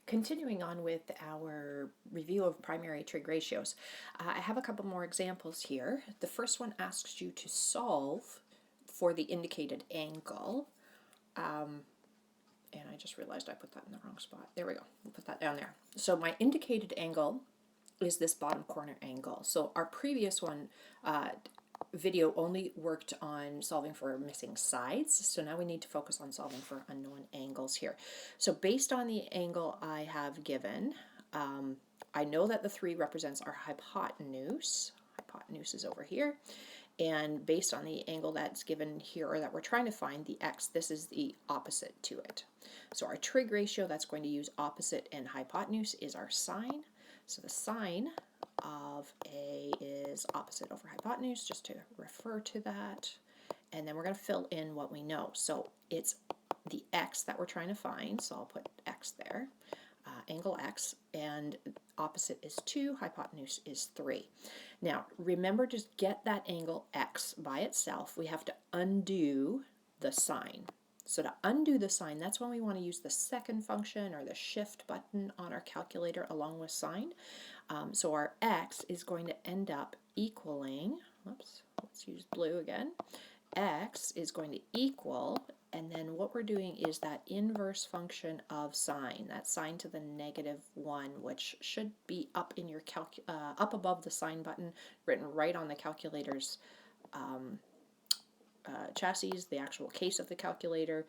Continuing on with our review of primary trig ratios, I have a couple more examples here. The first one asks you to solve for the indicated angle. And I just realized I put that in the wrong spot. There we go. We'll put that down there. So my indicated angle is this bottom corner angle. So our previous one video only worked on solving for missing sides, so now we need to focus on solving for unknown angles here. So based on the angle I have given, I know that the 3 represents our hypotenuse. Hypotenuse is over here. And based on the angle that's given here, or that we're trying to find, the x, this is the opposite to it. So our trig ratio that's going to use opposite and hypotenuse is our sine. So the sine of A is opposite over hypotenuse, just to refer to that. And then we're going to fill in what we know. So it's the x that we're trying to find, so I'll put x there, angle x, and opposite is 2, hypotenuse is 3. Now remember, to get that angle x by itself, we have to undo the sine. So to undo the sine, that's when we want to use the second function or the shift button on our calculator along with sine. So our x is going to end up equaling, let's use blue again, x is going to equal, and then what we're doing is that inverse function of sine, that sine to the -1, which should be up in your up above the sine button, written right on the calculator's chassis, the actual case of the calculator.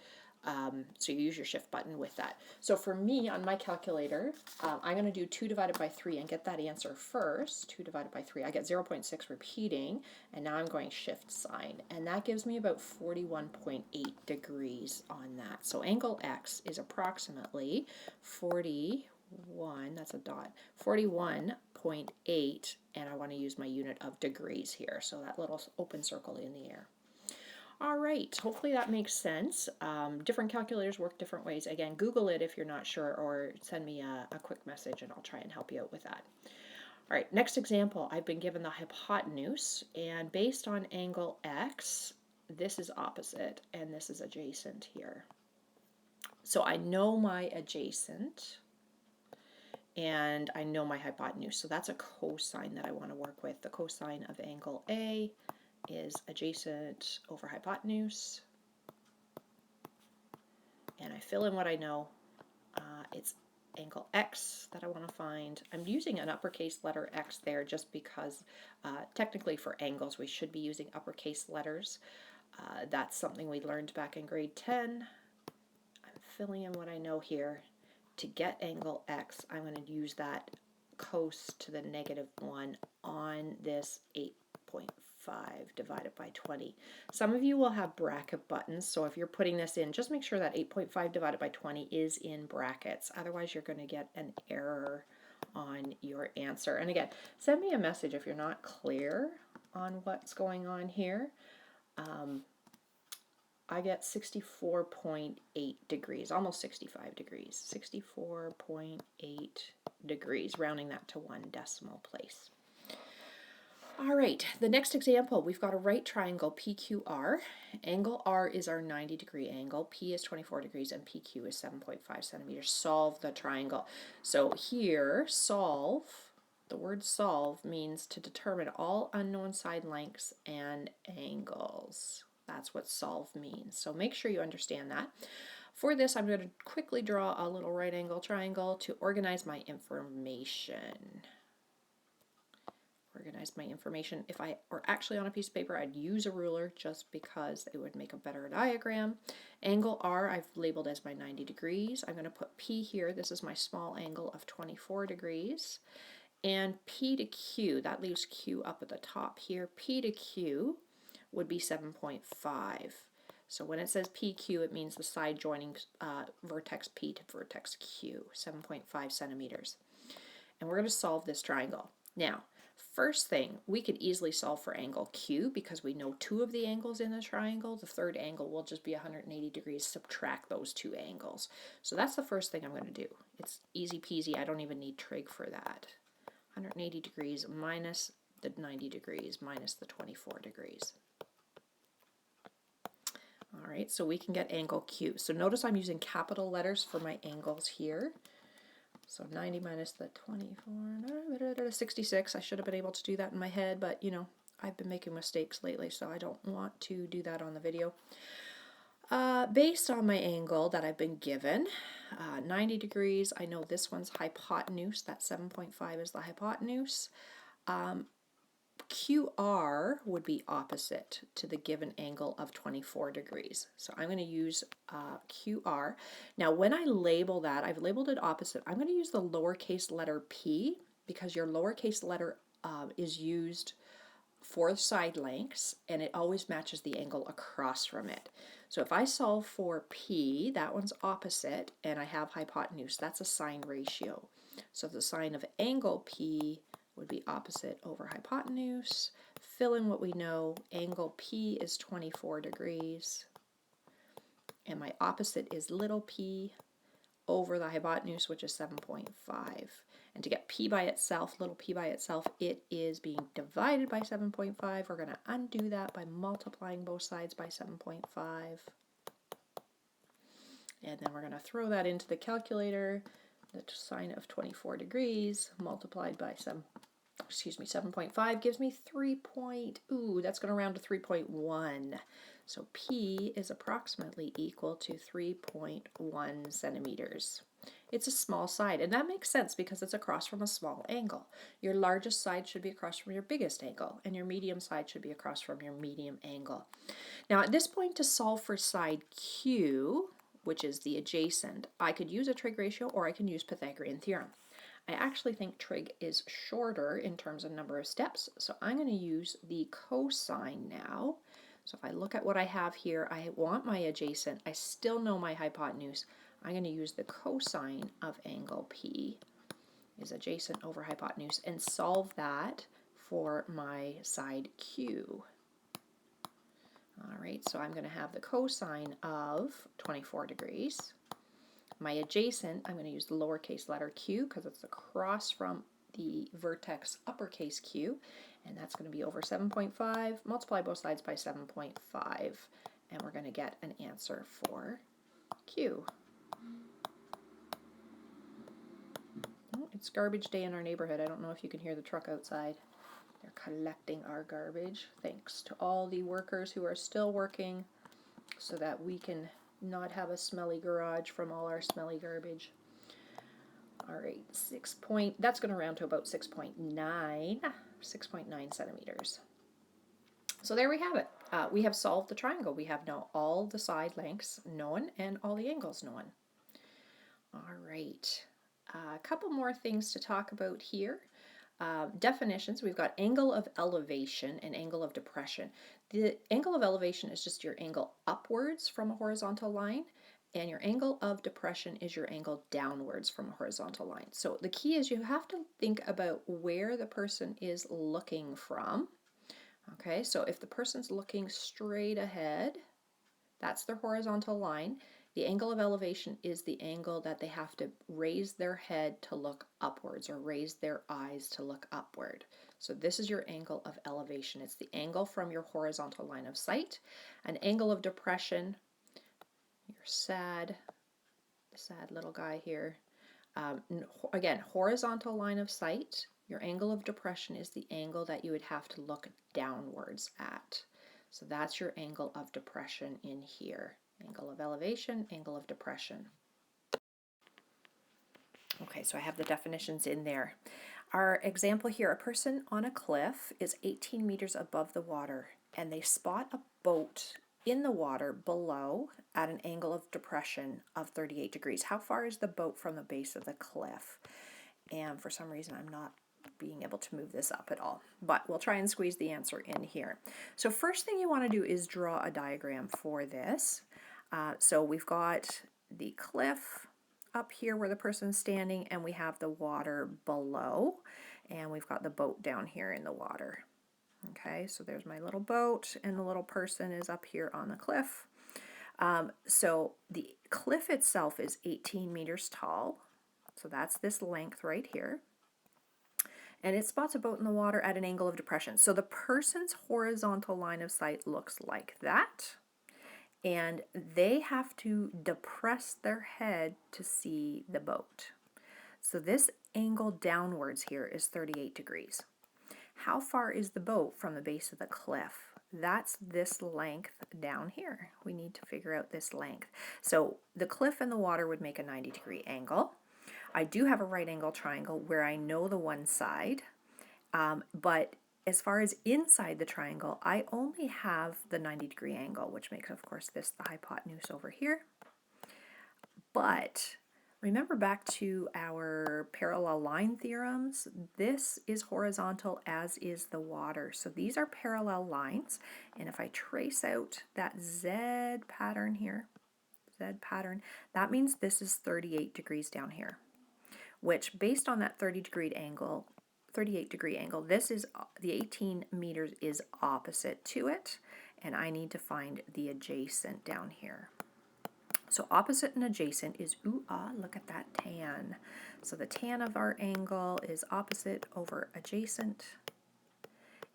So you use your shift button with that. So for me, on my calculator, I'm going to do 2 divided by 3 and get that answer first. 2 divided by 3, I get 0.6 repeating, and now I'm going shift sine, and that gives me about 41.8 degrees on that. So angle x is approximately 41, that's a dot, 41.8, and I want to use my unit of degrees here, so that little open circle in the air. All right, hopefully that makes sense. Different calculators work different ways. Again, Google it if you're not sure, or send me a quick message and I'll try and help you out with that. All right, next example, I've been given the hypotenuse, and based on angle x, this is opposite and this is adjacent here. So I know my adjacent and I know my hypotenuse, so that's a cosine that I want to work with. The cosine of angle A is adjacent over hypotenuse, and I fill in what I know. It's angle x that I want to find. I'm using an uppercase letter x there just because technically for angles we should be using uppercase letters. That's something we learned back in grade 10. I'm filling in what I know here. To get angle x, I'm going to use that cos to the -1 on this 8.5 divided by 20. Some of you will have bracket buttons, so if you're putting this in, just make sure that 8.5 divided by 20 is in brackets. Otherwise, you're going to get an error on your answer. And again, send me a message if you're not clear on what's going on here. I get 64.8 degrees, almost 65 degrees, 64.8 degrees, rounding that to 1 decimal place. All right, the next example, we've got a right triangle PQR. Angle R is our 90-degree angle, P is 24 degrees, and PQ is 7.5 centimeters. Solve the triangle. So here, solve, the word solve means to determine all unknown side lengths and angles. That's what solve means. So make sure you understand that. For this, I'm going to quickly draw a little right angle triangle to organize my information. Organize my information. If I were actually on a piece of paper, I'd use a ruler just because it would make a better diagram. Angle R I've labeled as my 90 degrees. I'm going to put P here. This is my small angle of 24 degrees. And P to Q, that leaves Q up at the top here. P to Q would be 7.5. So when it says PQ, it means the side joining vertex P to vertex Q, 7.5 centimeters. And we're going to solve this triangle. Now, first thing, we could easily solve for angle Q because we know 2 of the angles in the triangle. The third angle will just be 180 degrees. Subtract those 2 angles. So that's the first thing I'm going to do. It's easy peasy. I don't even need trig for that. 180 degrees minus the 90 degrees minus the 24 degrees. All right, so we can get angle Q. So notice I'm using capital letters for my angles here. So 90 minus the 24, 66. I should have been able to do that in my head, but you know, I've been making mistakes lately, so I don't want to do that on the video. Based on my angle that I've been given, 90 degrees, I know this one's hypotenuse, that 7.5 is the hypotenuse. QR would be opposite to the given angle of 24 degrees. So I'm going to use QR. Now when I label that, I've labeled it opposite. I'm going to use the lowercase letter p because your lowercase letter is used for side lengths and it always matches the angle across from it. So if I solve for p, that one's opposite, and I have hypotenuse, that's a sine ratio. So the sine of angle p would be opposite over hypotenuse. Fill in what we know. Angle P is 24 degrees. And my opposite is little p over the hypotenuse, which is 7.5. And to get p by itself, little p by itself, it is being divided by 7.5. We're going to undo that by multiplying both sides by 7.5. And then we're going to throw that into the calculator. The sine of 24 degrees multiplied by 7.5 gives me 3 point, that's going to round to 3.1. So P is approximately equal to 3.1 centimeters. It's a small side, and that makes sense because it's across from a small angle. Your largest side should be across from your biggest angle, and your medium side should be across from your medium angle. Now at this point, to solve for side Q, which is the adjacent, I could use a trig ratio or I can use Pythagorean theorem. I actually think trig is shorter in terms of number of steps, so I'm going to use the cosine now. So if I look at what I have here, I want my adjacent, I still know my hypotenuse. I'm going to use the cosine of angle P is adjacent over hypotenuse and solve that for my side Q. All right, so I'm going to have the cosine of 24 degrees. My adjacent, I'm going to use the lowercase letter q because it's across from the vertex uppercase Q, and that's going to be over 7.5. Multiply both sides by 7.5, and we're going to get an answer for Q. Oh, it's garbage day in our neighborhood. I don't know if you can hear the truck outside. They're collecting our garbage. Thanks to all the workers who are still working so that we can not have a smelly garage from all our smelly garbage. All right, that's going to round to about 6.9 centimeters. So there we have it. We have solved the triangle. We have now all the side lengths known and all the angles known. All right, a couple more things to talk about here. Definitions, we've got angle of elevation and angle of depression. The angle of elevation is just your angle upwards from a horizontal line, and your angle of depression is your angle downwards from a horizontal line. So the key is you have to think about where the person is looking from. Okay, so if the person's looking straight ahead, that's their horizontal line. The angle of elevation is the angle that they have to raise their head to look upwards or raise their eyes to look upward. So this is your angle of elevation. It's the angle from your horizontal line of sight. An angle of depression, your sad little guy here. Again, horizontal line of sight, your angle of depression is the angle that you would have to look downwards at. So that's your angle of depression in here. Angle of elevation, angle of depression. Okay, so I have the definitions in there. Our example here, a person on a cliff is 18 meters above the water and they spot a boat in the water below at an angle of depression of 38 degrees. How far is the boat from the base of the cliff? And for some reason I'm not being able to move this up at all, but we'll try and squeeze the answer in here. So first thing you want to do is draw a diagram for this. So we've got the cliff up here where the person's standing, and we have the water below, and we've got the boat down here in the water. Okay, so there's my little boat, and the little person is up here on the cliff. So the cliff itself is 18 meters tall, so that's this length right here. And it spots a boat in the water at an angle of depression. So the person's horizontal line of sight looks like that. And they have to depress their head to see the boat. So this angle downwards here is 38 degrees. How far is the boat from the base of the cliff? That's this length down here. We need to figure out this length. So the cliff and the water would make a 90-degree angle. I do have a right angle triangle where I know the one side, but as far as inside the triangle, I only have the 90-degree angle, which makes, of course, this the hypotenuse over here. But remember back to our parallel line theorems, this is horizontal as is the water. So these are parallel lines, and if I trace out that Z pattern here, that means this is 38 degrees down here, which based on that 38 degree angle, this is the 18 meters is opposite to it, and I need to find the adjacent down here. So opposite and adjacent is, ooh, ah, look at that tan. So the tan of our angle is opposite over adjacent,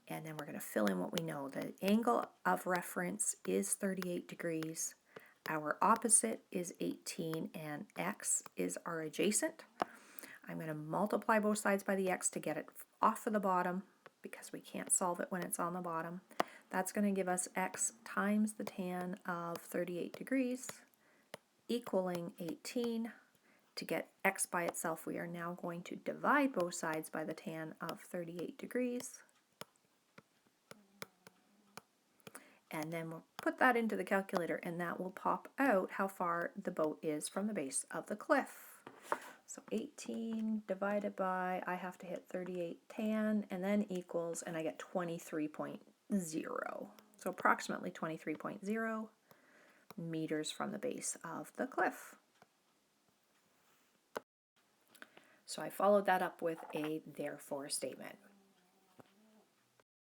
and then we're going to fill in what we know. The angle of reference is 38 degrees. Our opposite is 18, and x is our adjacent. I'm going to multiply both sides by the x to get it off of the bottom because we can't solve it when it's on the bottom. That's going to give us x times the tan of 38 degrees equaling 18. To get x by itself, we are now going to divide both sides by the tan of 38 degrees. And then we'll put that into the calculator, and that will pop out how far the boat is from the base of the cliff. So 18 divided by, I have to hit 38 tan, and then equals, and I get 23.0. So approximately 23.0 meters from the base of the cliff. So I followed that up with a therefore statement.